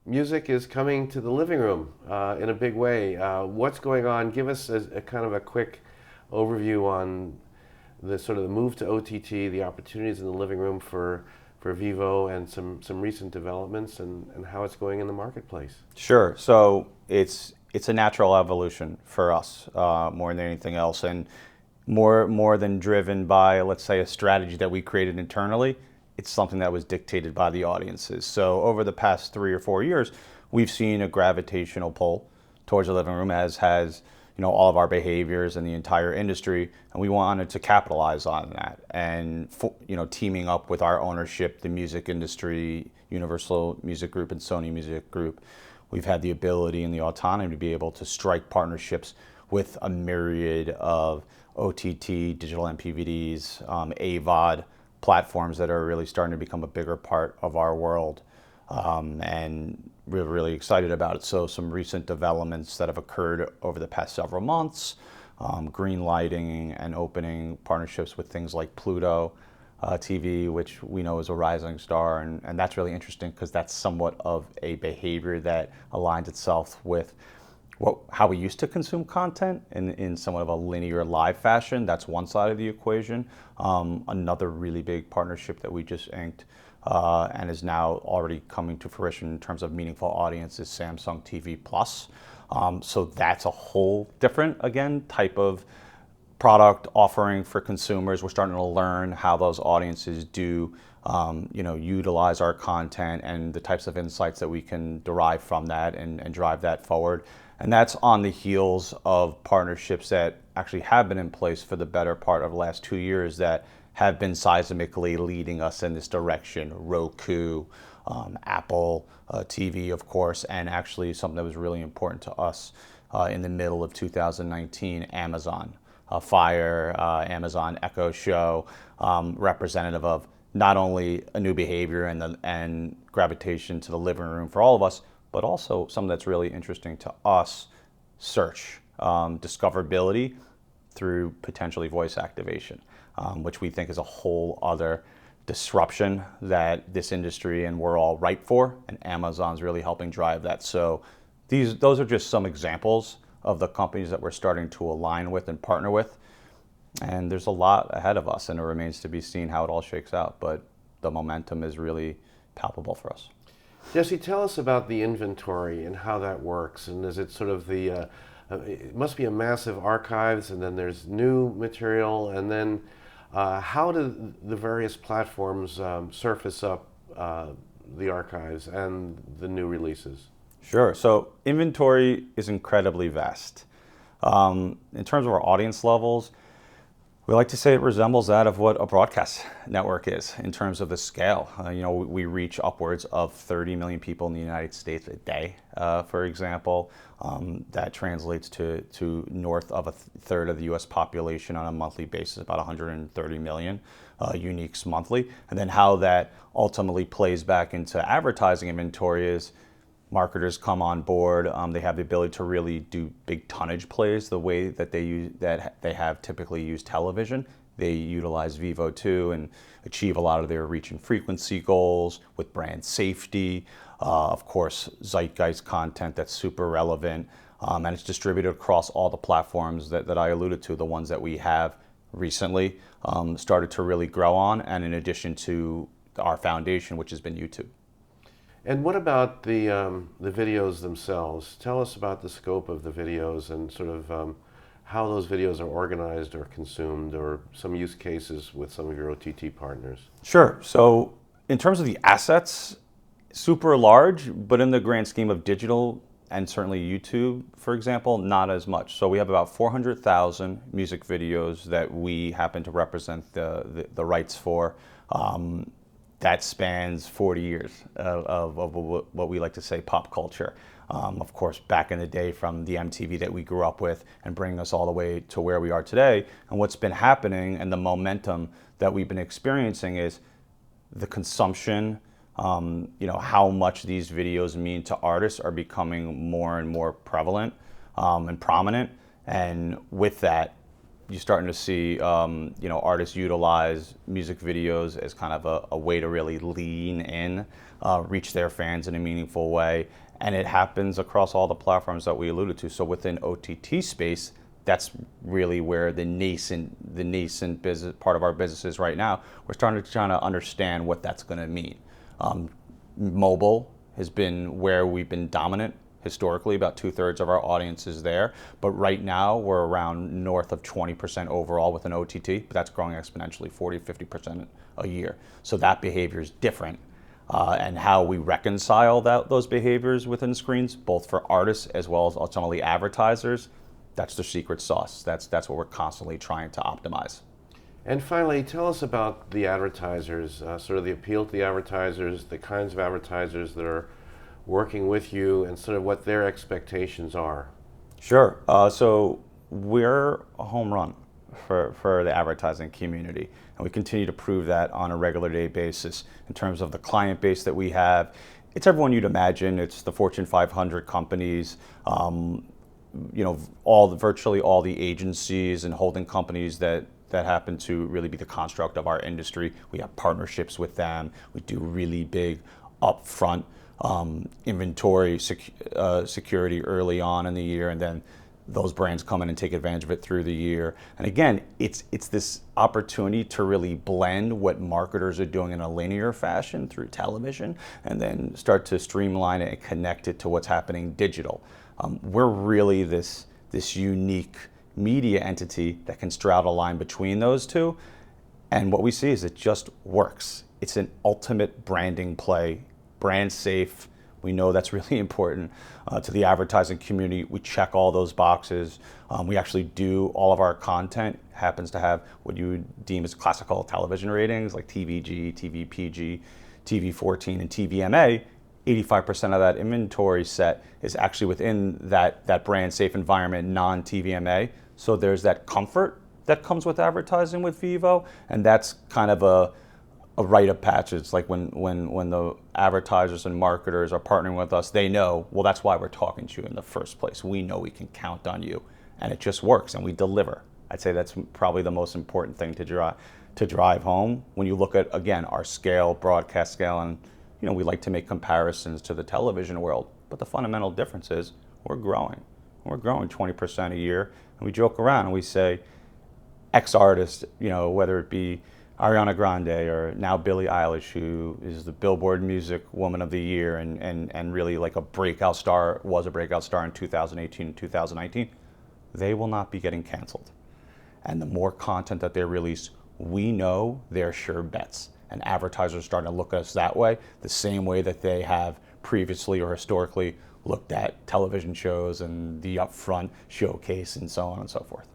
music is coming to the living room in a big way. What's going on? Give us a kind of a quick overview on the sort of the move to OTT, the opportunities in the living room for Vevo, and some recent developments and how it's going in the marketplace. Sure. So it's a natural evolution for us more than anything else, and more than driven by, let's say, a strategy that we created internally. It's something that was dictated by the audiences. So over the past 3 or 4 years, we've seen a gravitational pull towards the living room, as has all of our behaviors and the entire industry, and we wanted to capitalize on that. And teaming up with our ownership, the music industry, Universal Music Group and Sony Music Group, we've had the ability and the autonomy to be able to strike partnerships with a myriad of OTT, digital MPVDs, AVOD platforms that are really starting to become a bigger part of our world. And we're really excited about it. So some recent developments that have occurred over the past several months, green lighting and opening partnerships with things like Pluto TV, which we know is a rising star. And that's really interesting because that's somewhat of a behavior that aligns itself with how we used to consume content in somewhat of a linear live fashion. That's one side of the equation. Another really big partnership that we just inked and is now already coming to fruition in terms of meaningful audience is Samsung TV Plus. So that's a whole different, again, type of product offering for consumers. We're starting to learn how those audiences do utilize our content and the types of insights that we can derive from that and drive that forward. And that's on the heels of partnerships that actually have been in place for the better part of the last 2 years that have been seismically leading us in this direction. Roku, Apple TV, of course, and actually something that was really important to us in the middle of 2019, Amazon Fire, Amazon Echo Show, representative of not only a new behavior and gravitation to the living room for all of us, but also something that's really interesting to us, search, discoverability through potentially voice activation, which we think is a whole other disruption that this industry and we're all ripe for, and Amazon's really helping drive that. So those are just some examples of the companies that we're starting to align with and partner with. And there's a lot ahead of us, and it remains to be seen how it all shakes out, but the momentum is really palpable for us. Jesse, tell us about the inventory and how that works. And is it sort of it must be a massive archives, and then there's new material, and then how do the various platforms surface up the archives and the new releases? Sure. So inventory is incredibly vast. In terms of our audience levels, we like to say it resembles that of what a broadcast network is in terms of the scale. We reach upwards of 30 million people in the United States a day, for example. That translates to north of a third of the U.S. population on a monthly basis, about 130 million uniques monthly. And then how that ultimately plays back into advertising inventory is marketers come on board. They have the ability to really do big tonnage plays the way that they have typically used television. They utilize Vevo too and achieve a lot of their reach and frequency goals with brand safety. Of course, zeitgeist content that's super relevant, and it's distributed across all the platforms that I alluded to, the ones that we have recently started to really grow on, and in addition to our foundation, which has been YouTube. And what about the videos themselves? Tell us about the scope of the videos and sort of how those videos are organized or consumed, or some use cases with some of your OTT partners. Sure. So in terms of the assets, super large, but in the grand scheme of digital and certainly YouTube, for example, not as much. So we have about 400,000 music videos that we happen to represent the rights for. That spans 40 years of what we like to say pop culture. Of course, back in the day from the MTV that we grew up with and bringing us all the way to where we are today. And what's been happening and the momentum that we've been experiencing is the consumption, how much these videos mean to artists are becoming more and more prevalent and prominent. And with that, you're starting to see artists utilize music videos as kind of a way to really lean in, reach their fans in a meaningful way, and it happens across all the platforms that we alluded to. So within OTT space, that's really where the nascent business part of our business is right now. We're starting to understand what that's going to mean. Mobile has been where we've been dominant historically. About 2/3 of our audience is there, but right now we're around north of 20% overall with an OTT, but that's growing exponentially, 40-50% a year. So that behavior is different, and how we reconcile those behaviors within screens, both for artists as well as ultimately advertisers, that's the secret sauce. That's what we're constantly trying to optimize. And finally, tell us about the advertisers, sort of the appeal to the advertisers, the kinds of advertisers that are working with you, and sort of what their expectations are. Sure. So we're a home run for the advertising community, and we continue to prove that on a regular day basis in terms of the client base that we have. It's everyone you'd imagine. It's the Fortune 500 companies, virtually all the agencies and holding companies that happen to really be the construct of our industry. We have partnerships with them. We do really big upfront inventory security early on in the year, and then those brands come in and take advantage of it through the year. And again, it's this opportunity to really blend what marketers are doing in a linear fashion through television, and then start to streamline it and connect it to what's happening digital. We're really this unique media entity that can straddle a line between those two, and what we see is it just works. It's an ultimate branding play, brand safe. We know that's really important to the advertising community. We check all those boxes. We actually do all of our content happens to have what you would deem as classical television ratings like TVG, TVPG, TV14, and TVMA. 85% of that inventory set is actually within that brand safe environment, non-TVMA. So there's that comfort that comes with advertising with Vevo, and that's kind of a rite of passage. Like when the advertisers and marketers are partnering with us, they know, well, that's why we're talking to you in the first place. We know we can count on you, and it just works, and we deliver. I'd say that's probably the most important thing to drive home when you look at, again, our scale, broadcast scale, and we like to make comparisons to the television world, but the fundamental difference is we're growing. We're growing 20% a year, and we joke around and we say, X artist, whether it be Ariana Grande or now Billie Eilish, who is the Billboard Music Woman of the Year and really like was a breakout star in 2018 and 2019, they will not be getting canceled. And the more content that they release, we know they're sure bets. And advertisers are starting to look at us that way, the same way that they have previously or historically looked at television shows and the upfront showcase and so on and so forth.